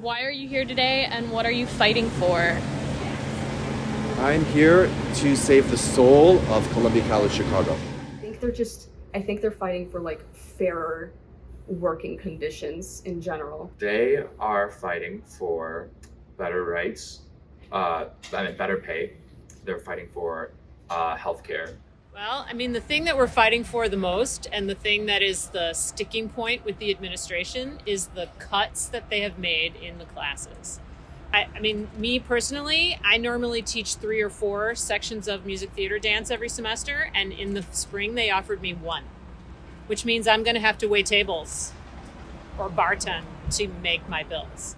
Why are you here today and what are you fighting for? I'm here to save the soul of Columbia College Chicago. I think they're fighting for like fairer working conditions in general. They are fighting for better rights, better pay. They're fighting for healthcare. Well, the thing that we're fighting for the most and the thing that is the sticking point with the administration is the cuts that they have made in the classes. Me personally, I normally teach 3 or 4 sections of music, theater, dance every semester, and in the spring they offered me 1, which means I'm going to have to wait tables or bartend to make my bills.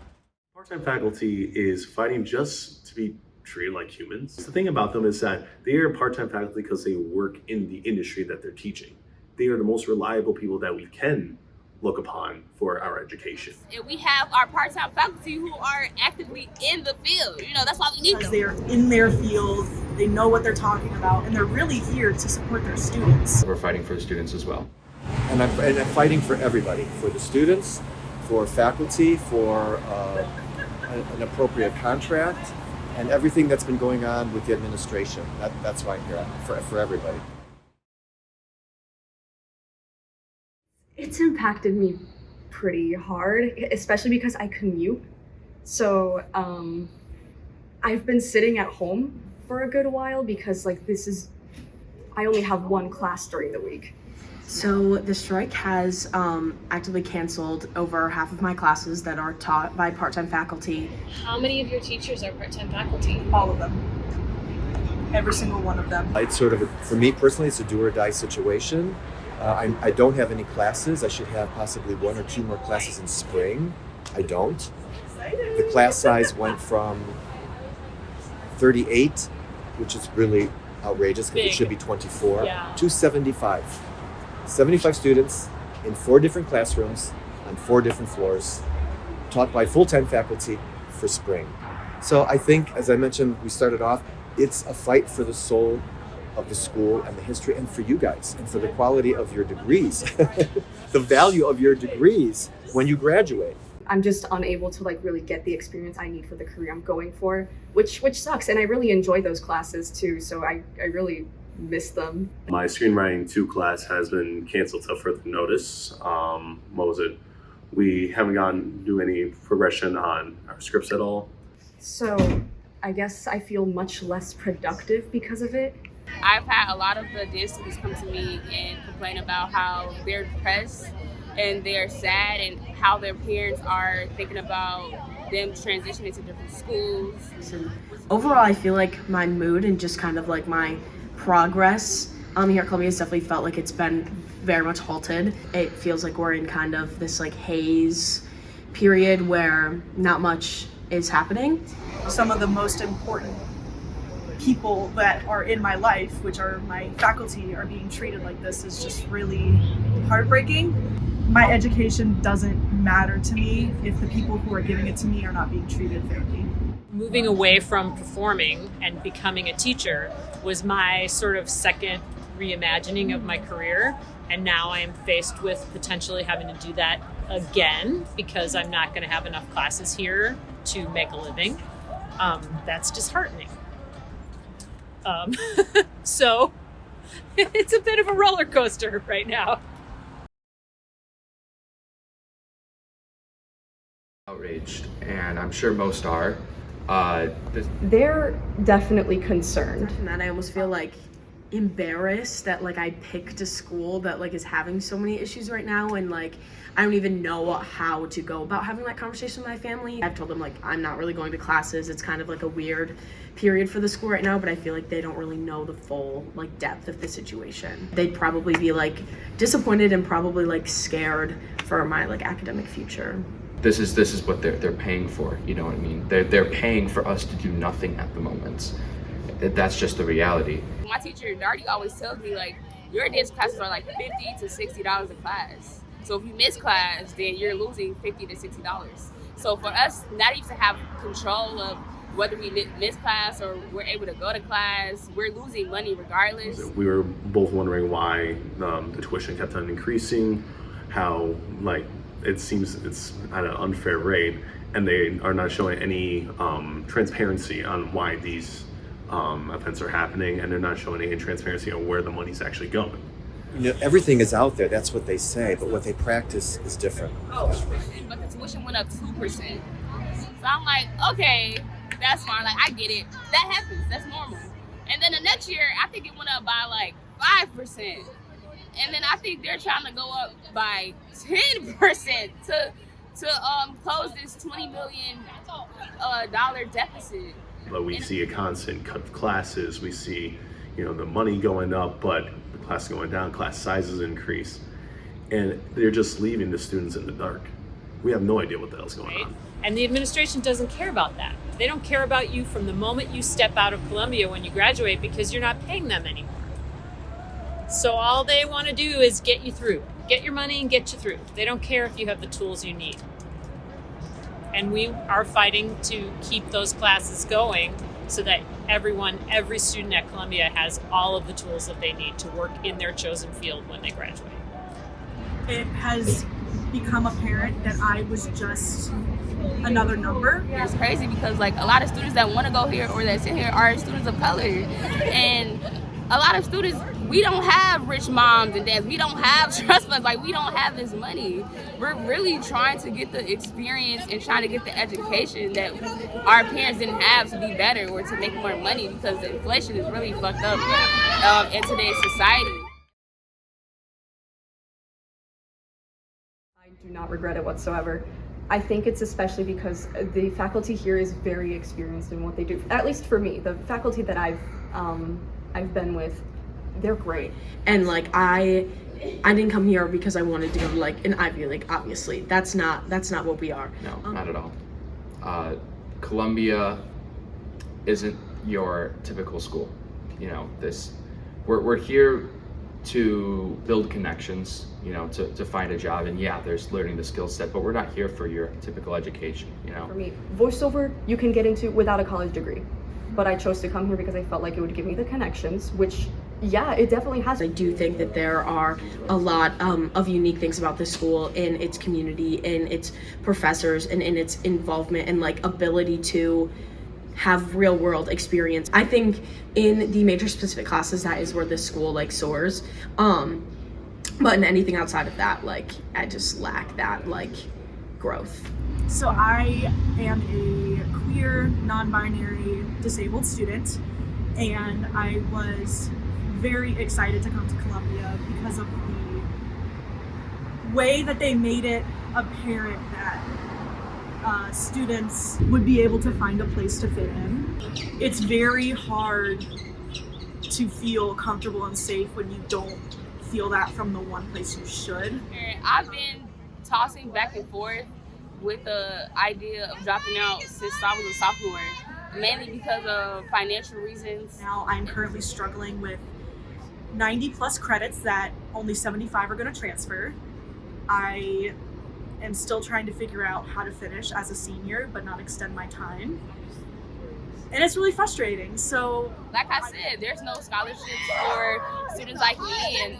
Part-time faculty is fighting just to be treated like humans. The thing about them is that they are part-time faculty because they work in the industry that they're teaching. They are the most reliable people that we can look upon for our education. And we have our part-time faculty who are actively in the field. That's why we need them. They're in their field, they know what they're talking about, and they're really here to support their students. We're fighting for the students as well. And I'm fighting for everybody, for the students, for faculty, for an appropriate contract, and everything that's been going on with the administration. That's why I'm here, for everybody. It's impacted me pretty hard, especially because I commute. So I've been sitting at home for a good while because I only have 1 class during the week. So the strike has actively canceled over half of my classes that are taught by part-time faculty. How many of your teachers are part-time faculty? All of them. Every single one of them. It's for me personally, it's a do or die situation. I don't have any classes. I should have possibly 1 or 2 more classes in spring. I don't. The class size went from 38, which is really outrageous because it should be 24, to 75. 75 students in 4 different classrooms on 4 different floors, taught by full-time faculty for spring. So I think, as I mentioned, we started off, it's a fight for the soul of the school and the history, and for you guys, and for the quality of your degrees, the value of your degrees when you graduate. I'm just unable to really get the experience I need for the career I'm going for, which sucks. And I really enjoy those classes too, so I really miss them. My screenwriting 2 class has been canceled till further notice. We haven't gotten to do any progression on our scripts at all. So I guess I feel much less productive because of it. I've had a lot of the dance students come to me and complain about how they're depressed and they're sad and how their parents are thinking about them transitioning to different schools. So overall, I feel like my mood and just kind of like my progress here at Columbia has definitely felt like it's been very much halted. It feels like we're in kind of this haze period where not much is happening. Some of the most important people that are in my life, which are my faculty, are being treated like this is just really heartbreaking. My education doesn't matter to me if the people who are giving it to me are not being treated fairly. Moving away from performing and becoming a teacher was my sort of second reimagining of my career. And now I am faced with potentially having to do that again because I'm not going to have enough classes here to make a living. That's disheartening. So it's a bit of a roller coaster right now. Outraged, and I'm sure most are. They're definitely concerned. And then I almost feel embarrassed that I picked a school that is having so many issues right now, and I don't even know how to go about having that conversation with my family. I've told them I'm not really going to classes. It's kind of a weird period for the school right now, but I feel they don't really know the full depth of the situation. They'd probably be disappointed and probably scared for my academic future. This is what they're paying for. You know what I mean? They're paying for us to do nothing at the moment. That's just the reality. My teacher, Darty, always tells me your dance classes are $50 to $60 a class. So if you miss class, then you're losing $50 to $60. So for us not even to have control of whether we miss class or we're able to go to class, we're losing money regardless. We were both wondering why the tuition kept on increasing, how it seems it's at an unfair rate, and they are not showing any transparency on why these events are happening, and they're not showing any transparency on where the money's actually going. Everything is out there. That's what they say, but what they practice is different. But the tuition went up 2%. So I'm like, okay, that's fine. Like, I get it. That happens. That's normal. And then the next year, I think it went up by like 5%. And then I think they're trying to go up by 10% to close this $20 million dollar deficit. But we see a constant cut of classes. We see, the money going up, but the class going down, class sizes increase. And they're just leaving the students in the dark. We have no idea what the hell's going on. And the administration doesn't care about that. They don't care about you from the moment you step out of Columbia when you graduate, because you're not paying them anymore. So all they want to do is get you through. Get your money and get you through. They don't care if you have the tools you need. And we are fighting to keep those classes going so that every student at Columbia has all of the tools that they need to work in their chosen field when they graduate. It has become apparent that I was just another number. It's crazy because like a lot of students that want to go here or that sit here are students of color, and a lot of students, we don't have rich moms and dads, we don't have trust funds, like we don't have this money. We're really trying to get the experience and trying to get the education that our parents didn't have to be better or to make more money, because the inflation is really fucked up in today's society. I do not regret it whatsoever. I think it's especially because the faculty here is very experienced in what they do. At least for me, the faculty that I've been with, they're great. And like I didn't come here because I wanted to go to like an Ivy League. Obviously, that's not what we are. No, not at all. Columbia isn't your typical school. We're here to build connections, to find a job, and yeah, there's learning the skill set, but we're not here for your typical education. For me, voiceover you can get into without a college degree, but I chose to come here because I felt like it would give me the connections, which yeah, it definitely has. I do think that there are a lot of unique things about this school in its community, in its professors, and in its involvement and like ability to have real world experience. I think in the major specific classes, that is where this school like soars. But in anything outside of that, like I just lack that like growth. So I am a queer, non-binary, disabled student, and I was very excited to come to Columbia because of the way that they made it apparent that students would be able to find a place to fit in. It's very hard to feel comfortable and safe when you don't feel that from the one place you should. I've been tossing back and forth with the idea of dropping out since I was a sophomore, mainly because of financial reasons. Now I'm currently struggling with 90 plus credits that only 75 are going to transfer. I am still trying to figure out how to finish as a senior but not extend my time, and it's really frustrating. So like I said, there's no scholarships for students like me, and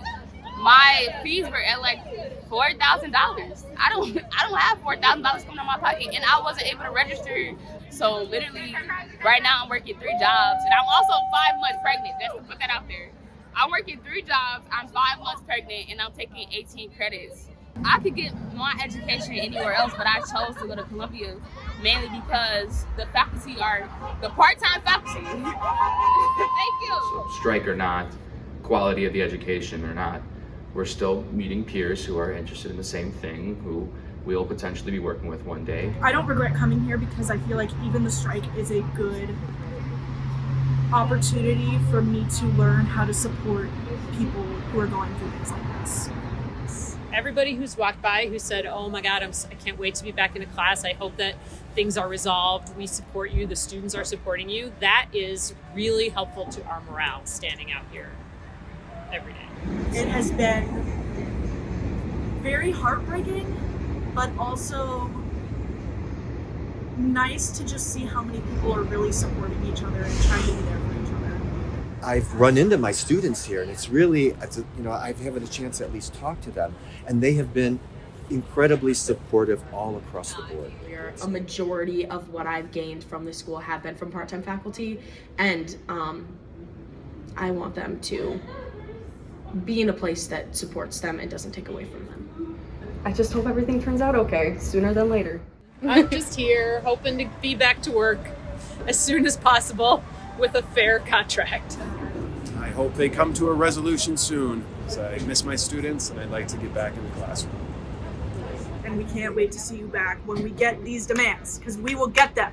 my fees were at like $4,000. I don't have $4,000 coming out of my pocket, and I wasn't able to register. So literally right now I'm working 3 jobs, and I'm also 5 months pregnant, just to put that out there. I'm working 3 jobs, I'm 5 months pregnant, and I'm taking 18 credits. I could get my education anywhere else, but I chose to go to Columbia mainly because the faculty are the part-time faculty. Thank you. Strike or not, quality of the education or not, we're still meeting peers who are interested in the same thing, who we'll potentially be working with one day. I don't regret coming here because I feel like even the strike is a good opportunity for me to learn how to support people who are going through things like this. Everybody who's walked by who said, oh my God, I can't wait to be back in a class. I hope that things are resolved. We support you. The students are supporting you. That is really helpful to our morale standing out here every day. It has been very heartbreaking, but also nice to just see how many people are really supporting each other and trying to be there for each other. I've run into my students here, and it's I haven't a chance to at least talk to them, and they have been incredibly supportive all across the board. A majority of what I've gained from the school have been from part-time faculty, and I want them to be in a place that supports them and doesn't take away from them. I just hope everything turns out okay, sooner than later. I'm just here hoping to be back to work as soon as possible with a fair contract. I hope they come to a resolution soon, because I miss my students and I'd like to get back in the classroom. And we can't wait to see you back when we get these demands, because we will get them.